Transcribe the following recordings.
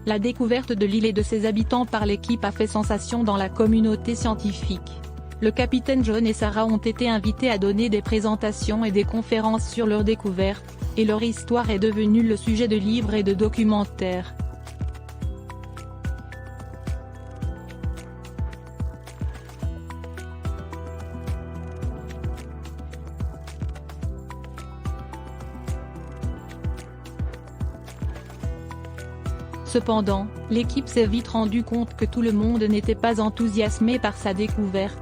La découverte de l'île et de ses habitants par l'équipe a fait sensation dans la communauté scientifique. Le capitaine John et Sarah ont été invités à donner des présentations et des conférences sur leur découverte, et leur histoire est devenue le sujet de livres et de documentaires. Cependant, l'équipe s'est vite rendue compte que tout le monde n'était pas enthousiasmé par sa découverte.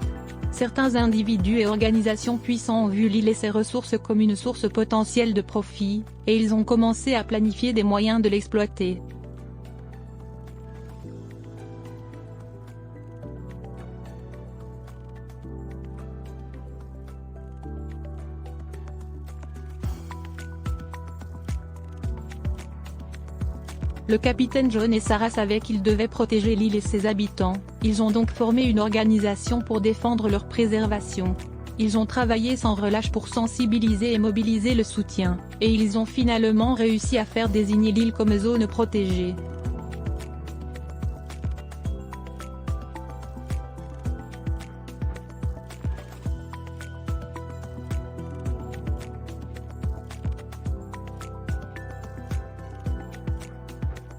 Certains individus et organisations puissants ont vu l'île et ses ressources comme une source potentielle de profit, et ils ont commencé à planifier des moyens de l'exploiter. Le capitaine John et Sarah savaient qu'ils devaient protéger l'île et ses habitants, ils ont donc formé une organisation pour défendre leur préservation. Ils ont travaillé sans relâche pour sensibiliser et mobiliser le soutien, et ils ont finalement réussi à faire désigner l'île comme zone protégée.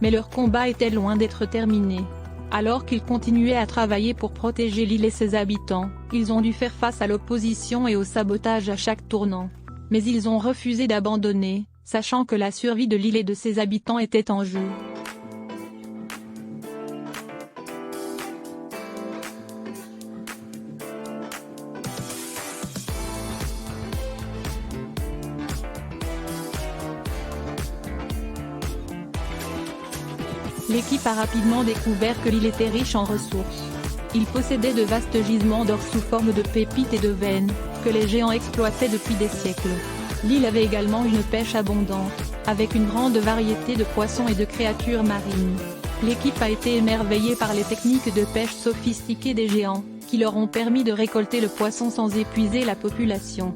Mais leur combat était loin d'être terminé. Alors qu'ils continuaient à travailler pour protéger l'île et ses habitants, ils ont dû faire face à l'opposition et au sabotage à chaque tournant. Mais ils ont refusé d'abandonner, sachant que la survie de l'île et de ses habitants était en jeu. L'équipe a rapidement découvert que l'île était riche en ressources. Il possédait de vastes gisements d'or sous forme de pépites et de veines, que les géants exploitaient depuis des siècles. L'île avait également une pêche abondante, avec une grande variété de poissons et de créatures marines. L'équipe a été émerveillée par les techniques de pêche sophistiquées des géants, qui leur ont permis de récolter le poisson sans épuiser la population.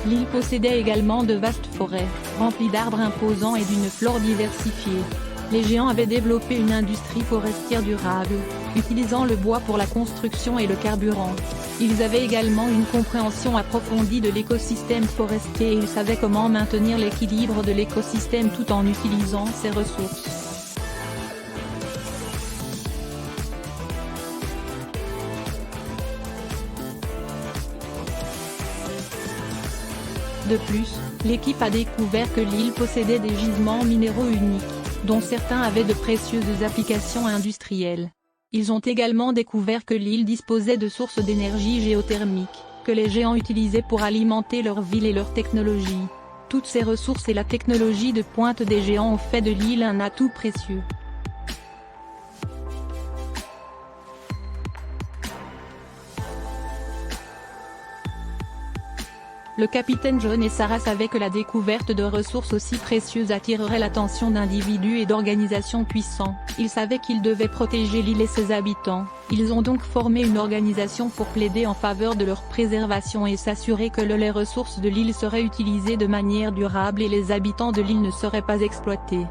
L'île possédait également de vastes forêts, remplies d'arbres imposants et d'une flore diversifiée. Les géants avaient développé une industrie forestière durable, utilisant le bois pour la construction et le carburant. Ils avaient également une compréhension approfondie de l'écosystème forestier et ils savaient comment maintenir l'équilibre de l'écosystème tout en utilisant ses ressources. De plus, l'équipe a découvert que l'île possédait des gisements minéraux uniques, dont certains avaient de précieuses applications industrielles. Ils ont également découvert que l'île disposait de sources d'énergie géothermique, que les géants utilisaient pour alimenter leurs villes et leurs technologies. Toutes ces ressources et la technologie de pointe des géants ont fait de l'île un atout précieux. Le capitaine John et Sarah savaient que la découverte de ressources aussi précieuses attirerait l'attention d'individus et d'organisations puissants. Ils savaient qu'ils devaient protéger l'île et ses habitants. Ils ont donc formé une organisation pour plaider en faveur de leur préservation et s'assurer que les ressources de l'île seraient utilisées de manière durable et les habitants de l'île ne seraient pas exploités.